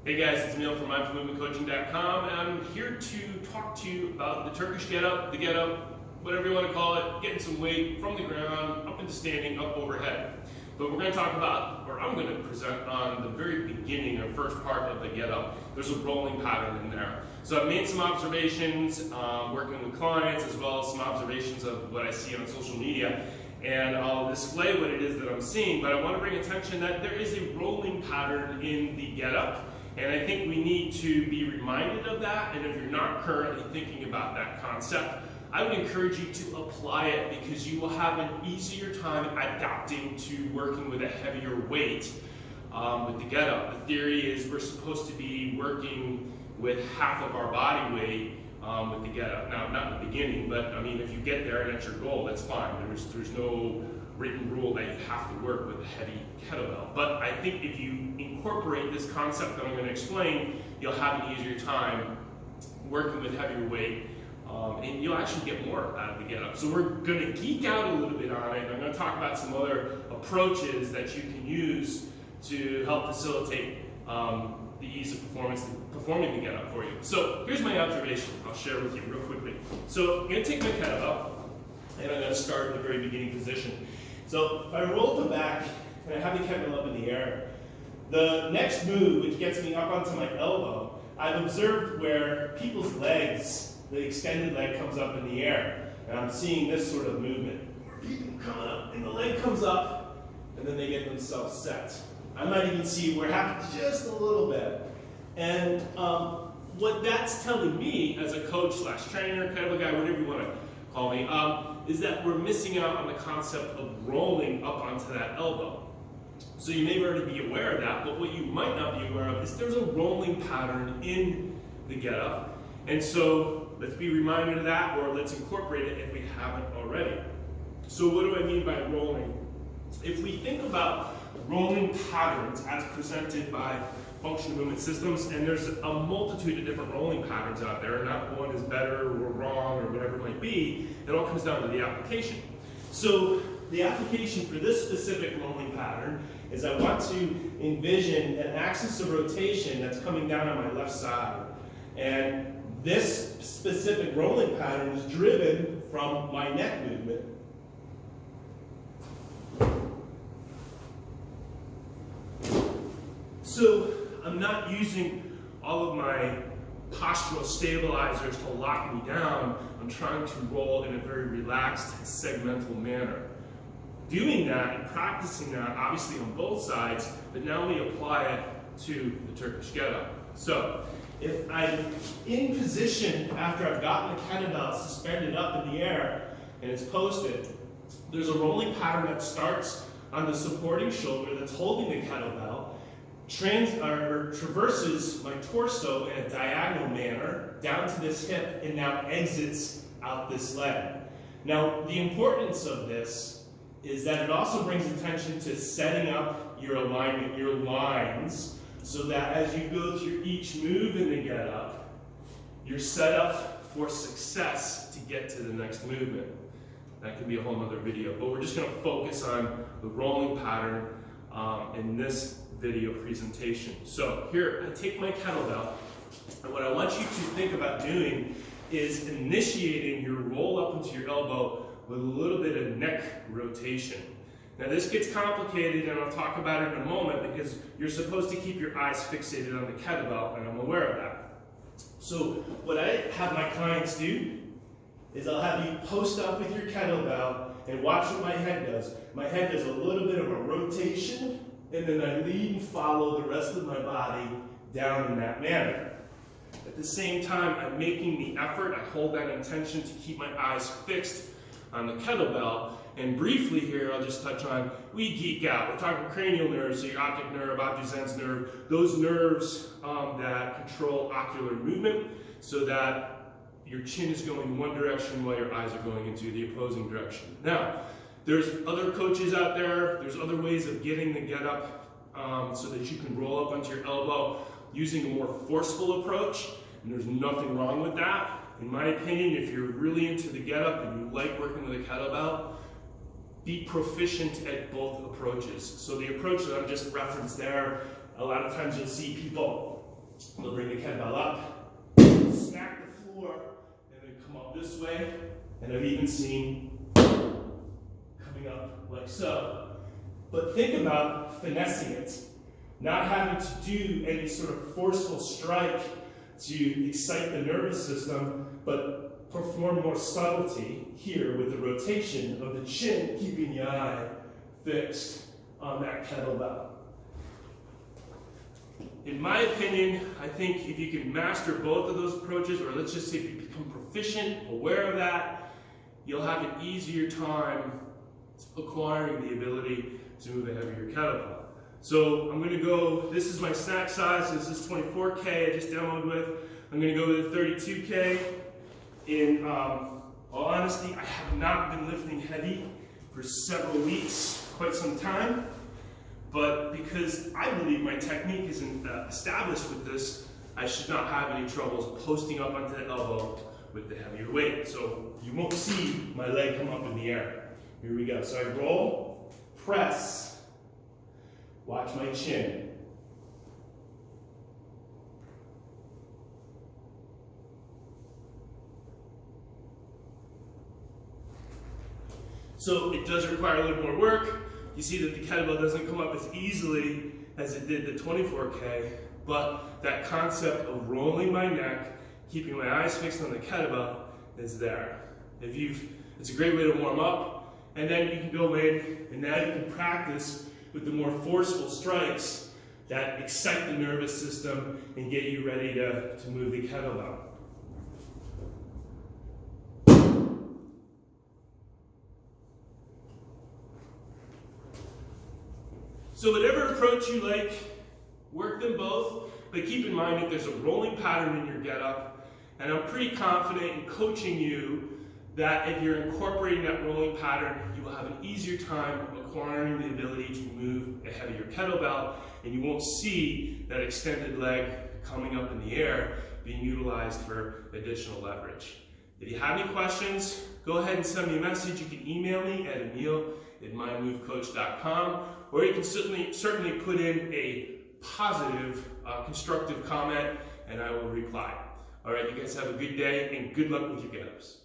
Hey guys, it's Emil from mindfulmovementcoaching.com, and I'm here to talk to you about the Turkish get-up, the get-up, whatever you want to call it, getting some weight from the ground, up into standing, up overhead. But we're going to talk about, or I'm going to present on the very beginning or first part of the get-up. There's a rolling pattern in there. So I've made some observations working with clients, as well as some observations of what I see on social media. And I'll display what it is that I'm seeing, but I want to bring attention that there is a rolling pattern in the get-up. And I think we need to be reminded of that, and if you're not currently thinking about that concept, I would encourage you to apply it because you will have an easier time adapting to working with a heavier weight with the get-up. The theory is we're supposed to be working with half of our body weight with the get-up. Now, not in the beginning, but I mean, if you get there and that's your goal, that's fine. There's no written rule that you have to work with a heavy kettlebell. But I think if you incorporate this concept that I'm going to explain, you'll have an easier time working with heavier weight, and you'll actually get more out of the get-up. So we're going to geek out a little bit on it. I'm going to talk about some other approaches that you can use to help facilitate the ease of performing the get-up for you. So here's my observation I'll share with you real quickly. So I'm going to take my kettlebell, and I'm going to start at the very beginning position. So if I roll to the back and I have the kettlebell up in the air, the next move, which gets me up onto my elbow, I've observed where people's legs, the extended leg comes up in the air. And I'm seeing this sort of movement where people come up and the leg comes up and then they get themselves set. I might even see where it happens just a little bit. And what that's telling me as a coach slash trainer, kettlebell guy, whatever you want to call me, is that we're missing out on the concept of rolling up onto that elbow. So you may already be aware of that, but what you might not be aware of is there's a rolling pattern in the get-up. And so let's be reminded of that, or let's incorporate it if we haven't already. So what do I mean by rolling? If we think about rolling patterns as presented by functional movement systems, and there's a multitude of different rolling patterns out there, not one is better or wrong or whatever it might be. It all comes down to the application. So the application for this specific rolling pattern is I want to envision an axis of rotation that's coming down on my left side. And this specific rolling pattern is driven from my neck movement. So I'm not using all of my postural stabilizers to lock me down. I'm trying to roll in a very relaxed, segmental manner. Doing that and practicing that, obviously on both sides, but now we apply it to the Turkish get-up. So if I'm in position after I've gotten the kettlebell suspended up in the air and it's posted, there's a rolling pattern that starts on the supporting shoulder that's holding the kettlebell, traverses my torso in a diagonal manner down to this hip and now exits out this leg. Now, the importance of this is that it also brings attention to setting up your alignment, your lines, so that as you go through each move in the get-up, you're set up for success to get to the next movement. That could be a whole other video, but we're just going to focus on the rolling pattern in this video presentation. So here, I take my kettlebell, and what I want you to think about doing is initiating your roll up into your elbow with a little bit of neck rotation. Now this gets complicated, and I'll talk about it in a moment, because you're supposed to keep your eyes fixated on the kettlebell, and I'm aware of that. So what I have my clients do is I'll have you post up with your kettlebell and watch what my head does. My head does a little bit of a rotation, and then I lead and follow the rest of my body down in that manner. At the same time, I'm making the effort, I hold that intention to keep my eyes fixed on the kettlebell. And briefly here, I'll just touch on, we geek out. We're talking cranial nerves, so your optic nerve, optic nerve, those nerves that control ocular movement, so that your chin is going in one direction while your eyes are going into the opposing direction. Now, there's other coaches out there, there's other ways of getting the get-up so that you can roll up onto your elbow using a more forceful approach, and there's nothing wrong with that. In my opinion, if you're really into the get-up and you like working with a kettlebell, be proficient at both approaches. So the approach that I've just referenced there, a lot of times you'll see people We'll bring the kettlebell up, smack the floor, and then come up this way. And I've even seen coming up like so. But think about finessing it, not having to do any sort of forceful strike to excite the nervous system, but perform more subtlety here with the rotation of the chin, keeping the eye fixed on that kettlebell. In my opinion, I think if you can master both of those approaches, or let's just say if you become proficient, aware of that, you'll have an easier time acquiring the ability to move a heavier kettlebell. So I'm going to go, this is my snack size, so this is 24K I just demoed with. I'm going to go with a 32K. In all honesty, I have not been lifting heavy for several weeks, quite some time. But because I believe my technique isn't established with this, I should not have any troubles posting up onto the elbow with the heavier weight. So you won't see my leg come up in the air. Here we go. So I roll, press, watch my chin. So it does require a little more work. You see that the kettlebell doesn't come up as easily as it did the 24K, but that concept of rolling my neck, keeping my eyes fixed on the kettlebell is there. It's a great way to warm up, and then you can go in and now you can practice with the more forceful strikes that excite the nervous system and get you ready to move the kettlebell. So whatever approach you like, work them both, but keep in mind that there's a rolling pattern in your get-up, and I'm pretty confident in coaching you that if you're incorporating that rolling pattern, you will have an easier time acquiring the ability to move a heavier kettlebell, and you won't see that extended leg coming up in the air being utilized for additional leverage. If you have any questions, go ahead and send me a message. You can email me at emil@mymovecoach.com, or you can certainly put in a positive, constructive comment, and I will reply. All right, you guys have a good day, and good luck with your get-ups.